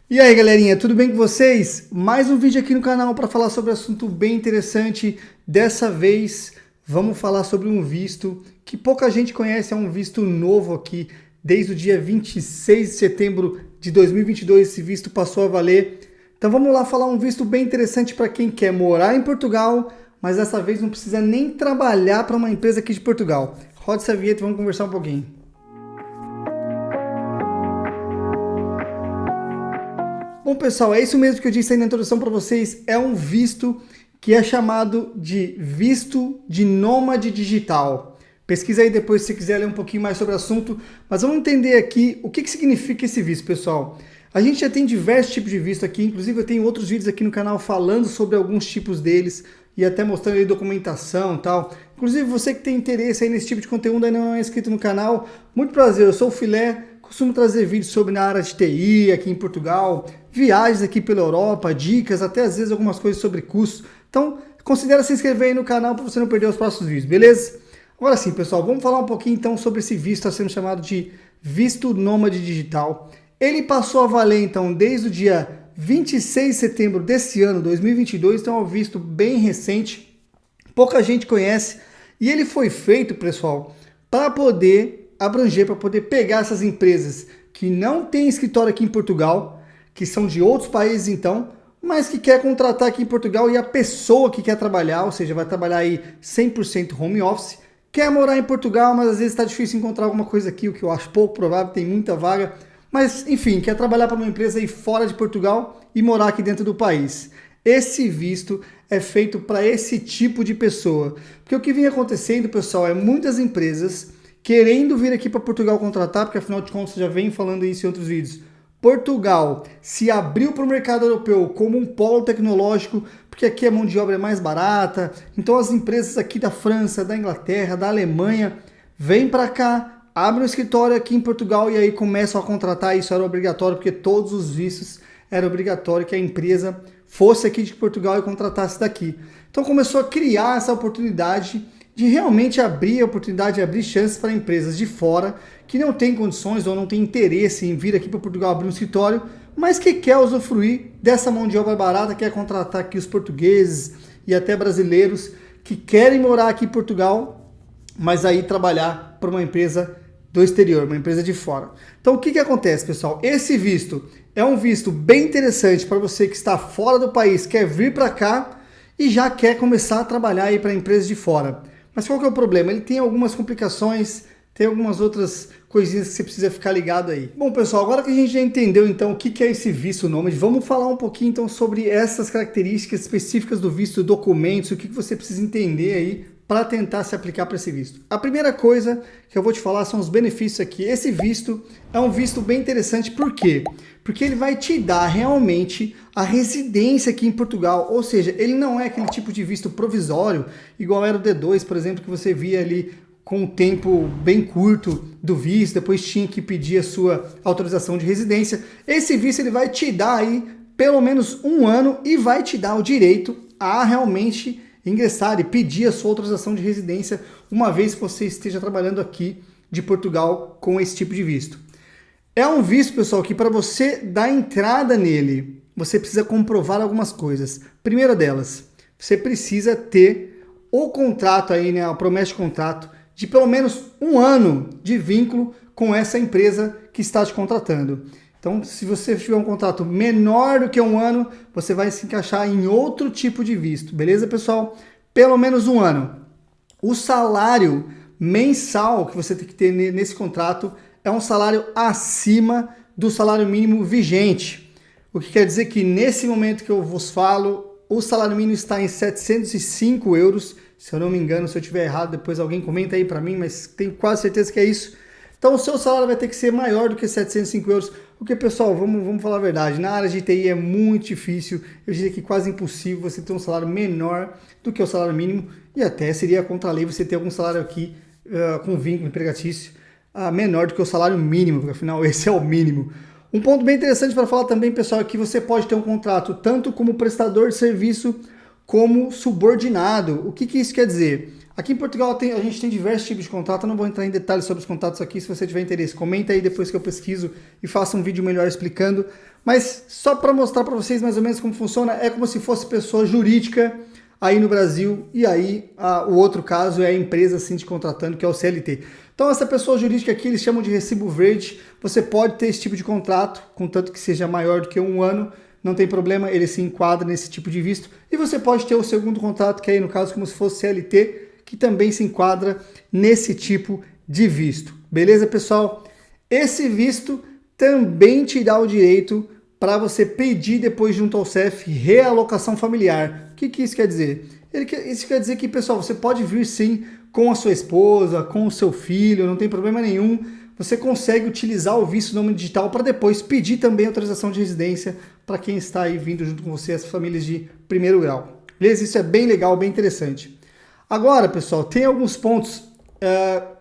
E aí, galerinha, tudo bem com vocês? Mais um vídeo aqui no canal para falar sobre um assunto bem interessante. Dessa vez, vamos falar sobre um visto que pouca gente conhece, é um visto novo aqui. Desde o dia 26 de setembro de 2022, esse visto passou a valer. Então vamos lá falar um visto bem interessante para quem quer morar em Portugal, mas dessa vez não precisa nem trabalhar para uma empresa aqui de Portugal. Roda essa vinheta e vamos conversar um pouquinho. Bom, pessoal, é isso mesmo que eu disse aí na introdução para vocês. É um visto que é chamado de visto de nômade digital. Pesquisa aí depois se você quiser ler um pouquinho mais sobre o assunto. Mas vamos entender aqui o que significa esse visto, pessoal. A gente já tem diversos tipos de visto aqui. Inclusive, eu tenho outros vídeos aqui no canal falando sobre alguns tipos deles e até mostrando aí documentação e tal. Inclusive, você que tem interesse aí nesse tipo de conteúdo ainda não é inscrito no canal, muito prazer, eu sou o Filé. Costumo trazer vídeos sobre na área de TI aqui em Portugal, viagens aqui pela Europa, dicas, até às vezes algumas coisas sobre cursos. Então, considere se inscrever aí no canal para você não perder os próximos vídeos, beleza? Agora sim, pessoal, vamos falar um pouquinho então sobre esse visto, está sendo chamado de visto nômade digital. Ele passou a valer então desde o dia 26 de setembro desse ano, 2022, então é um visto bem recente, pouca gente conhece, e ele foi feito, pessoal, para poder abranger, para poder pegar essas empresas que não têm escritório aqui em Portugal, que são de outros países então, mas que quer contratar aqui em Portugal e a pessoa que quer trabalhar, ou seja, vai trabalhar aí 100% home office, quer morar em Portugal, mas às vezes está difícil encontrar alguma coisa aqui, o que eu acho pouco provável, tem muita vaga, mas enfim, quer trabalhar para uma empresa aí fora de Portugal e morar aqui dentro do país. Esse visto é feito para esse tipo de pessoa, porque o que vem acontecendo, pessoal, é muitas empresas querendo vir aqui para Portugal contratar, porque afinal de contas já vem falando isso em outros vídeos. Portugal se abriu para o mercado europeu como um polo tecnológico, porque aqui a mão de obra é mais barata. Então as empresas aqui da França, da Inglaterra, da Alemanha, vêm para cá, abrem um escritório aqui em Portugal e aí começam a contratar. Isso era obrigatório, porque todos os vistos era obrigatório que a empresa fosse aqui de Portugal e contratasse daqui. Então começou a criar essa oportunidade de realmente abrir a oportunidade, abrir chances para empresas de fora que não têm condições ou não têm interesse em vir aqui para Portugal abrir um escritório, mas que quer usufruir dessa mão de obra barata, quer contratar aqui os portugueses e até brasileiros que querem morar aqui em Portugal, mas aí trabalhar para uma empresa do exterior, uma empresa de fora. Então o que acontece, pessoal? Esse visto é um visto bem interessante para você que está fora do país, quer vir para cá e já quer começar a trabalhar aí para empresas de fora. Mas qual que é o problema? Ele tem algumas complicações, tem algumas outras coisinhas que você precisa ficar ligado aí. Bom, pessoal, agora que a gente já entendeu então o que é esse visto nômade, vamos falar um pouquinho então sobre essas características específicas do visto, documentos, o que você precisa entender aí para tentar se aplicar para esse visto. A primeira coisa que eu vou te falar são os benefícios aqui. Esse visto é um visto bem interessante, por quê? Porque ele vai te dar realmente a residência aqui em Portugal, ou seja, ele não é aquele tipo de visto provisório, igual era o D2, por exemplo, que você via ali com um tempo bem curto do visto, depois tinha que pedir a sua autorização de residência. Esse visto ele vai te dar aí pelo menos um ano e vai te dar o direito a realmente ingressar e pedir a sua autorização de residência uma vez que você esteja trabalhando aqui de Portugal com esse tipo de visto. É um visto, pessoal, que para você dar entrada nele, você precisa comprovar algumas coisas. Primeira delas, você precisa ter o contrato aí, né, a promessa de contrato de pelo menos um ano de vínculo com essa empresa que está te contratando. Então, se você tiver um contrato menor do que um ano, você vai se encaixar em outro tipo de visto, beleza, pessoal? Pelo menos um ano. O salário mensal que você tem que ter nesse contrato é um salário acima do salário mínimo vigente. O que quer dizer que nesse momento que eu vos falo, o salário mínimo está em 705 euros. Se eu não me engano, se eu estiver errado, depois alguém comenta aí para mim, mas tenho quase certeza que é isso. Então o seu salário vai ter que ser maior do que 705 euros, porque, pessoal, vamos falar a verdade, na área de TI é muito difícil, eu diria que quase impossível você ter um salário menor do que o salário mínimo, e até seria contra a lei você ter algum salário aqui com vínculo empregatício menor do que o salário mínimo, porque afinal esse é o mínimo. Um ponto bem interessante para falar também, pessoal, é que você pode ter um contrato tanto como prestador de serviço como subordinado. O que isso quer dizer? Aqui em Portugal a gente tem diversos tipos de contrato, eu não vou entrar em detalhes sobre os contratos aqui, se você tiver interesse, comenta aí depois que eu pesquiso e faça um vídeo melhor explicando. Mas só para mostrar para vocês mais ou menos como funciona, é como se fosse pessoa jurídica aí no Brasil, e aí o outro caso é a empresa assim te contratando, que é o CLT. Então essa pessoa jurídica aqui eles chamam de recibo verde. Você pode ter esse tipo de contrato, contanto que seja maior do que 1 ano, não tem problema, ele se enquadra nesse tipo de visto. E você pode ter o segundo contrato, que aí no caso como se fosse CLT, que também se enquadra nesse tipo de visto. Beleza, pessoal? Esse visto também te dá o direito para você pedir depois junto ao CEF realocação familiar. O que isso quer dizer? Isso quer dizer que, pessoal, você pode vir sim com a sua esposa, com o seu filho, não tem problema nenhum. Você consegue utilizar o visto nômade digital para depois pedir também autorização de residência para quem está aí vindo junto com você, as famílias de primeiro grau. Beleza? Isso é bem legal, bem interessante. Agora, pessoal, tem alguns pontos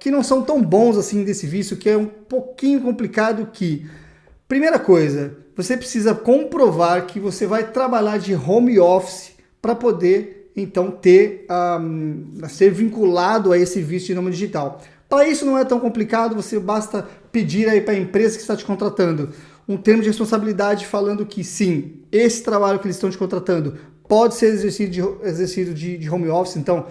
que não são tão bons assim desse visto, que é um pouquinho complicado que... Primeira coisa, você precisa comprovar que você vai trabalhar de home office para poder, então, ser vinculado a esse visto de nômade digital. Para isso não é tão complicado, você basta pedir aí para a empresa que está te contratando um termo de responsabilidade falando que sim, esse trabalho que eles estão te contratando pode ser exercido de home office, então,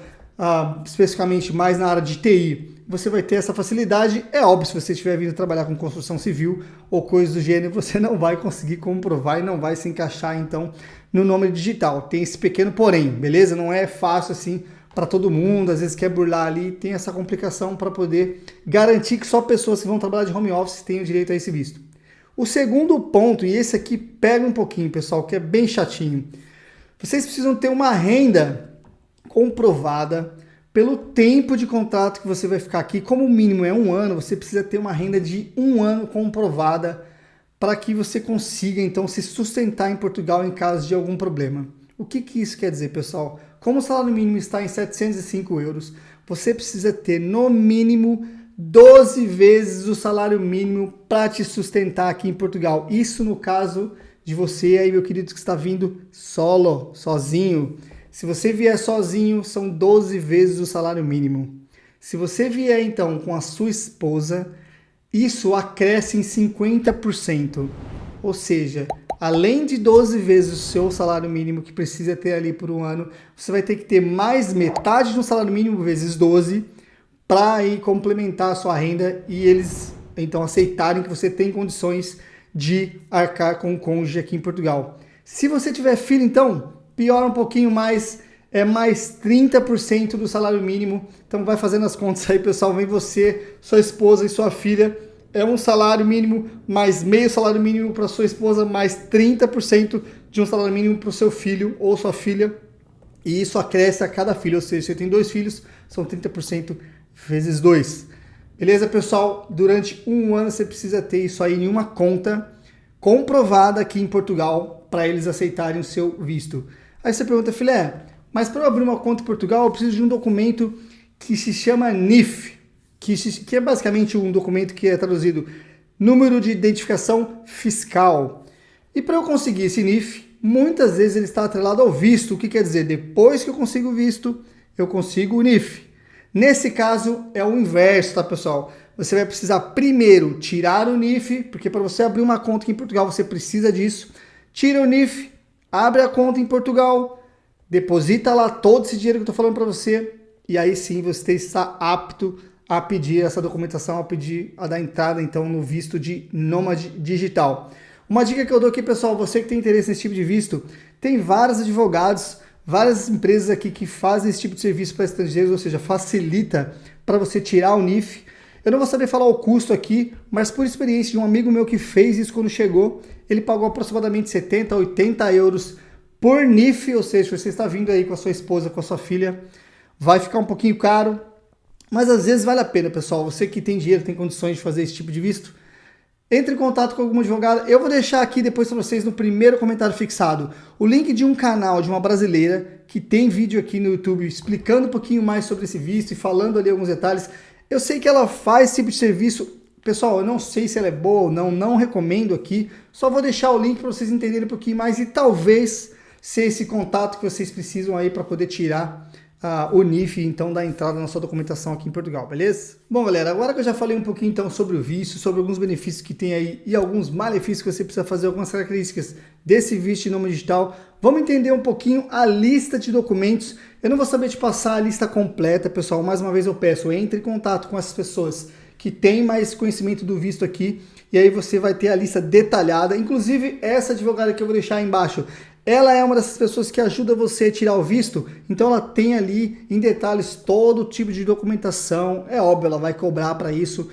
especificamente mais na área de TI, você vai ter essa facilidade. É óbvio, se você estiver vindo trabalhar com construção civil ou coisas do gênero, você não vai conseguir comprovar e não vai se encaixar, então, no nômade digital. Tem esse pequeno porém, beleza? Não é fácil assim para todo mundo, às vezes quer burlar ali, tem essa complicação para poder garantir que só pessoas que vão trabalhar de home office tenham direito a esse visto. O segundo ponto, e esse aqui pega um pouquinho, pessoal, que é bem chatinho. Vocês precisam ter uma renda comprovada pelo tempo de contrato que você vai ficar aqui. Como o mínimo é 1 ano, você precisa ter uma renda de 1 ano comprovada para que você consiga, então, se sustentar em Portugal em caso de algum problema. O que isso quer dizer, pessoal? Como o salário mínimo está em 705 euros, você precisa ter, no mínimo, 12 vezes o salário mínimo para te sustentar aqui em Portugal. Isso no caso de você aí, meu querido, que está vindo sozinho. Se você vier sozinho, são 12 vezes o salário mínimo. Se você vier, então, com a sua esposa, isso acresce em 50%. Ou seja, além de 12 vezes o seu salário mínimo que precisa ter ali por 1 ano, você vai ter que ter mais metade do salário mínimo vezes 12 para aí complementar a sua renda e eles, então, aceitarem que você tem condições de arcar com o cônjuge aqui em Portugal. Se você tiver filho, então, piora um pouquinho mais, é mais 30% do salário mínimo. Então vai fazendo as contas aí, pessoal, vem você, sua esposa e sua filha, é um salário mínimo mais meio salário mínimo para sua esposa, mais 30% de um salário mínimo para o seu filho ou sua filha, e isso acresce a cada filho, ou seja, se você tem 2 filhos, são 30% vezes 2. Beleza, pessoal? Durante 1 ano você precisa ter isso aí em uma conta comprovada aqui em Portugal para eles aceitarem o seu visto. Aí você pergunta, filé, mas para eu abrir uma conta em Portugal eu preciso de um documento que se chama NIF, que é basicamente um documento que é traduzido Número de Identificação Fiscal. E para eu conseguir esse NIF, muitas vezes ele está atrelado ao visto. O que quer dizer? Depois que eu consigo o visto, eu consigo o NIF. Nesse caso é o inverso, tá, pessoal? Você vai precisar primeiro tirar o NIF, porque para você abrir uma conta aqui em Portugal você precisa disso. Tira o NIF, abre a conta em Portugal, deposita lá todo esse dinheiro que eu estou falando para você, e aí sim você está apto a pedir essa documentação, a dar entrada então no visto de nômade digital. Uma dica que eu dou aqui, pessoal, você que tem interesse nesse tipo de visto, tem vários advogados, várias empresas aqui que fazem esse tipo de serviço para estrangeiros, ou seja, facilita para você tirar o NIF. Eu não vou saber falar o custo aqui, mas por experiência de um amigo meu que fez isso quando chegou, ele pagou aproximadamente 70 a 80 euros por NIF, ou seja, se você está vindo aí com a sua esposa, com a sua filha, vai ficar um pouquinho caro, mas às vezes vale a pena, pessoal. Você que tem dinheiro, tem condições de fazer esse tipo de visto, entre em contato com algum advogado. Eu vou deixar aqui depois para vocês no primeiro comentário fixado o link de um canal de uma brasileira que tem vídeo aqui no YouTube explicando um pouquinho mais sobre esse visto e falando ali alguns detalhes. Eu sei que ela faz esse tipo de serviço. Pessoal, eu não sei se ela é boa ou não, não recomendo aqui. Só vou deixar o link para vocês entenderem um pouquinho mais e talvez ser esse contato que vocês precisam aí para poder tirar o NIF, então, da entrada na sua documentação aqui em Portugal, beleza? Bom, galera, agora que eu já falei um pouquinho, então, sobre o visto, sobre alguns benefícios que tem aí e alguns malefícios que você precisa fazer, algumas características desse visto de nômade digital, vamos entender um pouquinho a lista de documentos. Eu não vou saber te passar a lista completa, pessoal, mais uma vez eu peço, entre em contato com essas pessoas que têm mais conhecimento do visto aqui, e aí você vai ter a lista detalhada, inclusive essa advogada que eu vou deixar aí embaixo, ela é uma dessas pessoas que ajuda você a tirar o visto, então ela tem ali em detalhes todo tipo de documentação, é óbvio, ela vai cobrar para isso,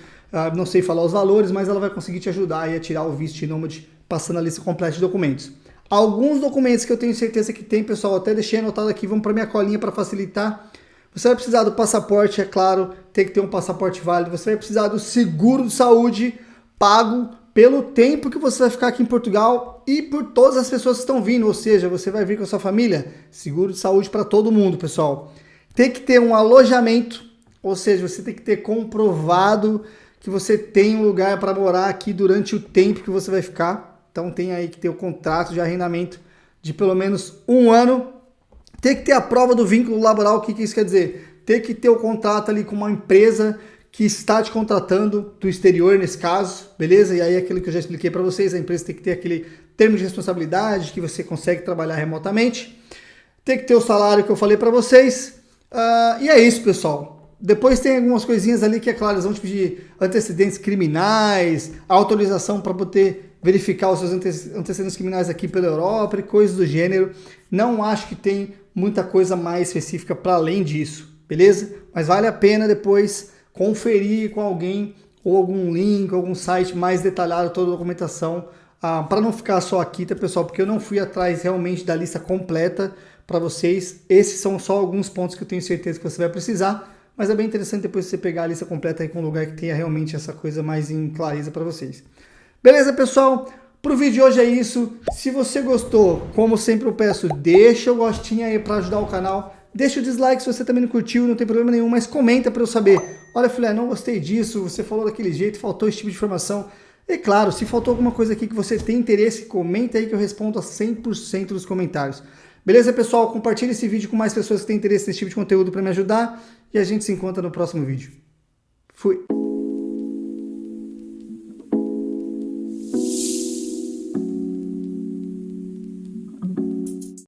não sei falar os valores, mas ela vai conseguir te ajudar a tirar o visto de nômade, passando a lista completa de documentos. Alguns documentos que eu tenho certeza que tem, pessoal, até deixei anotado aqui, vamos para minha colinha para facilitar. Você vai precisar do passaporte, é claro, tem que ter um passaporte válido, você vai precisar do seguro de saúde pago pelo tempo que você vai ficar aqui em Portugal e por todas as pessoas que estão vindo, ou seja, você vai vir com a sua família, seguro de saúde para todo mundo, pessoal. Tem que ter um alojamento, ou seja, você tem que ter comprovado que você tem um lugar para morar aqui durante o tempo que você vai ficar. Então tem aí que ter o contrato de arrendamento de pelo menos 1 ano. Tem que ter a prova do vínculo laboral, o que isso quer dizer? Tem que ter o contrato ali com uma empresa que está te contratando do exterior, nesse caso, beleza? E aí aquilo que eu já expliquei para vocês, a empresa tem que ter aquele termo de responsabilidade que você consegue trabalhar remotamente. Tem que ter o salário que eu falei para vocês. E é isso, pessoal. Depois tem algumas coisinhas ali que, é claro, eles vão te pedir antecedentes criminais, autorização para poder verificar os seus antecedentes criminais aqui pela Europa e coisas do gênero. Não acho que tem muita coisa mais específica para além disso, beleza? Mas vale a pena depois conferir com alguém ou algum link, algum site mais detalhado toda a documentação, para não ficar só aqui, tá, pessoal? Porque eu não fui atrás realmente da lista completa para vocês. Esses são só alguns pontos que eu tenho certeza que você vai precisar, mas é bem interessante depois você pegar a lista completa aí com um lugar que tenha realmente essa coisa mais em clareza para vocês. Beleza, pessoal? Pro vídeo de hoje é isso. Se você gostou, como sempre eu peço, deixa o gostinho aí para ajudar o canal. Deixa o dislike se você também não curtiu, não tem problema nenhum, mas comenta para eu saber. Olha, filé, não gostei disso, você falou daquele jeito, faltou esse tipo de informação. E claro, se faltou alguma coisa aqui que você tem interesse, comenta aí que eu respondo a 100% dos comentários. Beleza, pessoal? Compartilhe esse vídeo com mais pessoas que têm interesse nesse tipo de conteúdo para me ajudar e a gente se encontra no próximo vídeo. Fui!